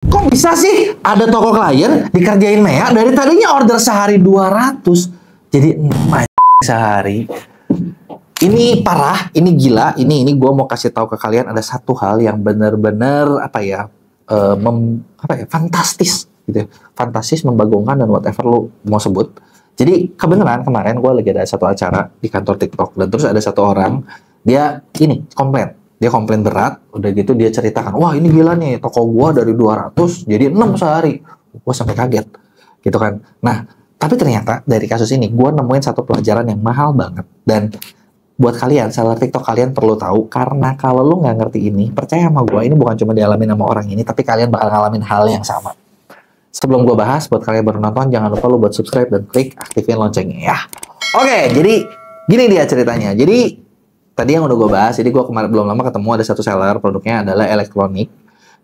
Kok bisa sih ada toko klien dikerjain Mea dari tadinya order sehari 200 jadi 6 sehari. Ini parah, ini gila, ini gue mau kasih tahu ke kalian ada satu hal yang benar-benar fantastis gitu ya. Fantastis, membagongkan dan whatever lu mau sebut. Jadi kebenaran kemarin gue lagi ada satu acara di kantor TikTok dan terus ada satu orang dia komplain. Dia komplain berat, udah gitu dia ceritakan, wah ini gila nih, toko gua dari 200 jadi 6 sehari. Gua sampai kaget, gitu kan. Nah, tapi ternyata dari kasus ini, gua nemuin satu pelajaran yang mahal banget. Dan buat kalian, seller TikTok kalian perlu tahu, karena kalau lu nggak ngerti ini, percaya sama gua, ini bukan cuma dialamin sama orang ini, tapi kalian bakal ngalamin hal yang sama. Sebelum gua bahas, buat kalian baru nonton, jangan lupa lu buat subscribe dan klik aktifin loncengnya ya. Oke, jadi gini dia ceritanya. Jadi tadi yang udah gue bahas, jadi gue kemarin belum lama ketemu ada satu seller, produknya adalah elektronik,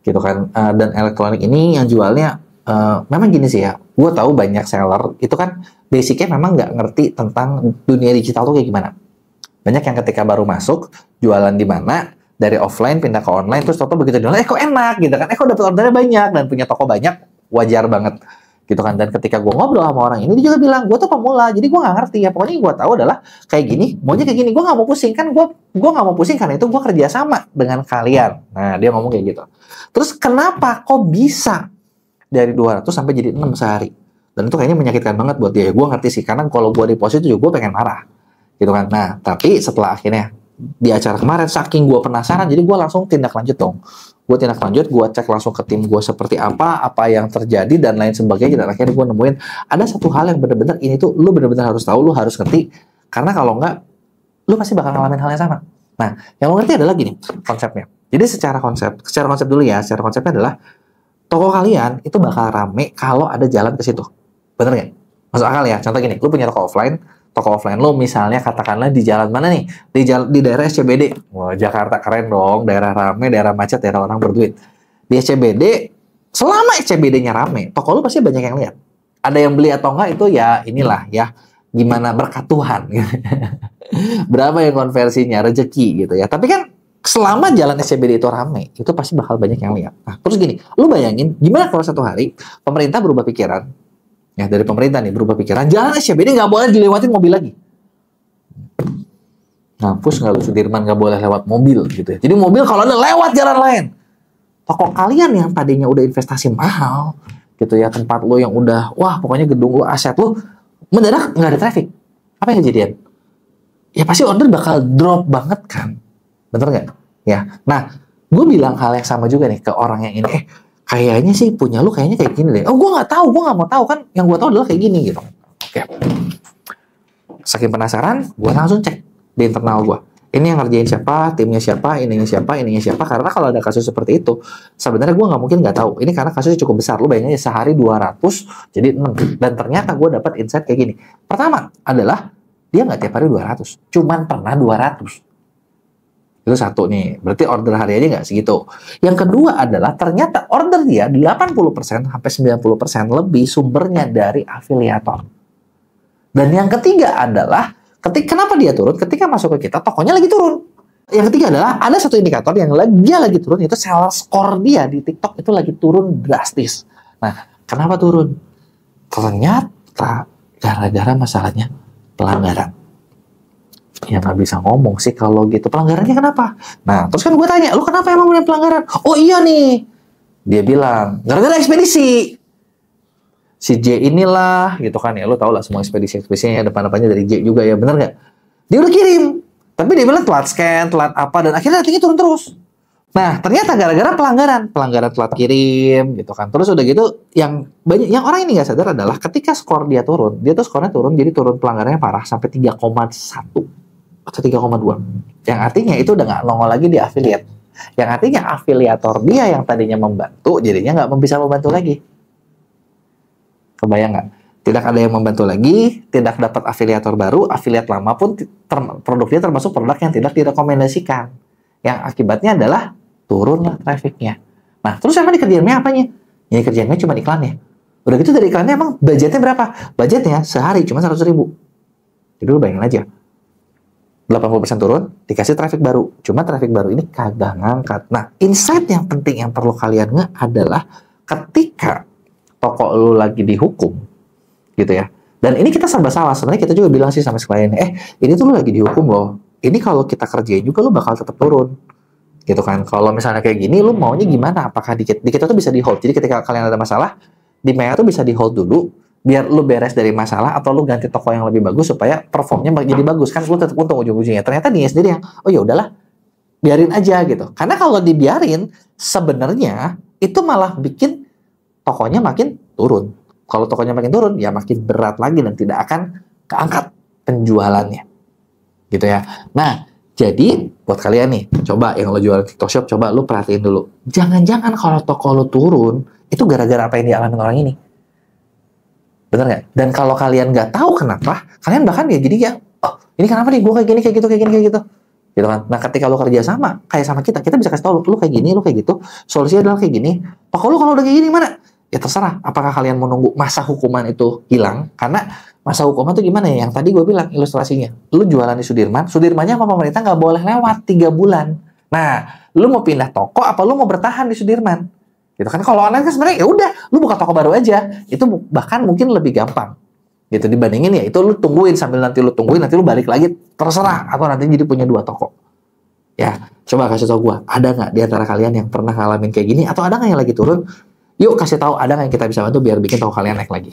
gitu kan. Dan elektronik ini yang jualnya, memang gini sih ya, gue tahu banyak seller, itu kan basicnya memang nggak ngerti tentang dunia digital tuh kayak gimana. Banyak yang ketika baru masuk, jualan di mana, dari offline pindah ke online, terus tau begitu jualan, kok enak gitu kan, kok dapat ordernya banyak, dan punya toko banyak, wajar banget. Gitu kan. Dan ketika gue ngobrol sama orang ini, dia juga bilang, gue tuh pemula, jadi gue nggak ngerti ya. Pokoknya yang gue tahu adalah kayak gini, maunya kayak gini, gue nggak mau pusing kan, gue nggak mau pusing karena itu gue kerja sama dengan kalian. Nah, dia ngomong kayak gitu. Terus kenapa kok bisa dari 200 sampai jadi 6 sehari? Dan itu kayaknya menyakitkan banget buat dia. Gue ngerti sih, karena kalau gue di posisi itu juga gue pengen marah, gitu kan. Nah, tapi setelah akhirnya di acara kemarin, saking gue penasaran, jadi gue langsung tindak lanjut dong. Gue tindak lanjut, gue cek langsung ke tim gue seperti apa yang terjadi dan lain sebagainya. Dan akhirnya gue nemuin ada satu hal yang bener-bener ini tuh lu bener-bener harus tahu, lu harus ngerti, karena kalau enggak lu pasti bakal ngalamin hal yang sama. Nah, yang lu ngerti adalah gini konsepnya. Jadi secara konsep dulu ya, secara konsepnya adalah toko kalian itu bakal rame kalau ada jalan ke situ. Bener nggak? Masuk akal ya. Contoh gini, lu punya toko offline lo misalnya katakanlah di jalan mana nih? Di daerah SCBD. Wah, Jakarta keren dong, daerah rame, daerah macet, daerah orang berduit. Di SCBD, selama SCBD-nya rame, toko lo pasti banyak yang lihat. Ada yang beli atau enggak itu ya inilah ya, gimana berkat Tuhan. Berapa yang konversinya, rezeki gitu ya. Tapi kan selama jalan SCBD itu rame, itu pasti bakal banyak yang lihat. Nah, terus gini, lu bayangin gimana kalau satu hari pemerintah berubah pikiran. Ya, dari pemerintah nih berubah pikiran, jalan SCBD nggak boleh dilewatin mobil lagi. Ngampus nggak lu, Sudirman nggak boleh lewat mobil gitu ya. Jadi mobil kalau ada lewat jalan lain. Toko kalian yang tadinya udah investasi mahal gitu ya, tempat lo yang udah, wah pokoknya gedung lo, aset lo, mendadak nggak ada traffic. Apa yang kejadian? Ya pasti order bakal drop banget kan. Bener nggak? Ya. Nah, gue bilang hal yang sama juga nih ke orang yang ini. Kayaknya sih punya lu kayaknya kayak gini deh. Oh, gue nggak tahu, gue nggak mau tahu kan. Yang gue tahu adalah kayak gini gitu. Oke. Saking penasaran, gue langsung cek di internal gue. Ini yang ngerjain siapa, timnya siapa, ininya siapa. Karena kalau ada kasus seperti itu, sebenarnya gue nggak mungkin nggak tahu. Ini karena kasusnya cukup besar. Lu bayangin sehari 200, jadi 6. Dan ternyata gue dapat insight kayak gini. Pertama adalah dia nggak tiap hari 200, cuman pernah 200. Itu satu nih, berarti order hariannya nggak segitu. Yang kedua adalah ternyata order dia 80% sampai 90% lebih sumbernya dari afiliator. Dan yang ketiga adalah, kenapa dia turun? Ketika masuk ke kita, tokonya lagi turun. Yang ketiga adalah, ada satu indikator yang dia lagi turun, itu seller score dia di TikTok itu lagi turun drastis. Nah, kenapa turun? Ternyata gara-gara masalahnya pelanggaran. Ya nggak bisa ngomong sih kalau gitu. Pelanggarannya kenapa? Nah, terus kan gue tanya, lu kenapa emang punya pelanggaran? Oh iya nih, dia bilang gara-gara ekspedisi. Si J inilah, gitu kan ya. Lu tau lah semua ekspedisinya depan-depannya dari J juga ya, bener nggak? Dia udah kirim, tapi dia bilang telat scan, telat apa, dan akhirnya ratingnya turun terus. Nah, ternyata gara-gara pelanggaran telat kirim, gitu kan. Terus udah gitu, yang orang ini nggak sadar adalah ketika skor dia turun, dia tuh skornya turun, jadi turun pelanggarannya parah sampai 3,1 atau 3,2. Yang artinya itu udah nggak nongol lagi di affiliate. Yang artinya afiliator dia yang tadinya membantu, jadinya nggak bisa membantu lagi. Kebayang nggak? Tidak ada yang membantu lagi, tidak dapat afiliator baru, afiliat lama pun produknya termasuk produk yang tidak direkomendasikan. Yang akibatnya adalah turunlah trafficnya. Nah, terus emang dikerjainnya apanya? Ya kerjainnya cuma iklannya. Udah gitu dari iklannya emang budgetnya berapa? Budgetnya sehari cuma 100.000. Jadi lu bayangin aja. 80% turun, dikasih traffic baru. Cuma traffic baru ini kagak ngangkat. Nah, insight yang penting yang perlu kalian nge adalah ketika toko lu lagi dihukum, gitu ya. Dan ini kita serba salah. Sebenarnya kita juga bilang sih sama klien, ini tuh lu lagi dihukum loh. Ini kalau kita kerjain juga lu bakal tetap turun. Gitu kan. Kalau misalnya kayak gini, lu maunya gimana? Apakah di kita tuh bisa di hold? Jadi ketika kalian ada masalah, di Maya tuh bisa di hold dulu, biar lu beres dari masalah, atau lu ganti toko yang lebih bagus supaya performnya jadi bagus. Kan lu tetap untung ujung-ujungnya. Ternyata dia sendiri yang, oh ya udahlah, biarin aja gitu. Karena kalau dibiarin, sebenarnya itu malah bikin tokonya makin turun. Kalau tokonya makin turun, ya makin berat lagi dan tidak akan keangkat penjualannya. Gitu ya. Nah, jadi buat kalian nih, coba yang lo jualan TikTok Shop, coba lo perhatiin dulu. Jangan-jangan kalau toko lo turun, itu gara-gara apa yang dialami orang ini. Bener nggak? Dan kalau kalian nggak tahu kenapa, kalian bahkan ya jadi ya, oh ini kenapa nih gue kayak gini, kayak gitu, kayak gini, kayak gitu. Gitu kan. Nah, ketika lo kerja sama, kayak sama kita bisa kasih tahu lo kayak gini, lo kayak gitu. Solusinya adalah kayak gini. Toko lo kalau udah kayak gini mana? Ya terserah, apakah kalian mau nunggu masa hukuman itu hilang? Karena masa hukuman itu gimana ya? Yang tadi gue bilang ilustrasinya. Lu jualan di Sudirmannya sama pemerintah nggak boleh lewat 3 bulan. Nah, lu mau pindah toko apa lu mau bertahan di Sudirman? Gitu kan. Kalau online kan sebenarnya ya udah, lu buka toko baru aja. Itu bahkan mungkin lebih gampang. Gitu dibandingin ya itu lu tungguin sambil nanti lu balik lagi terserah atau nanti jadi punya 2 toko. Ya, coba kasih tau gue, ada nggak di antara kalian yang pernah ngalamin kayak gini atau ada nggak yang lagi turun? Yuk kasih tahu, ada nggak yang kita bisa bantu biar bikin toko kalian naik lagi.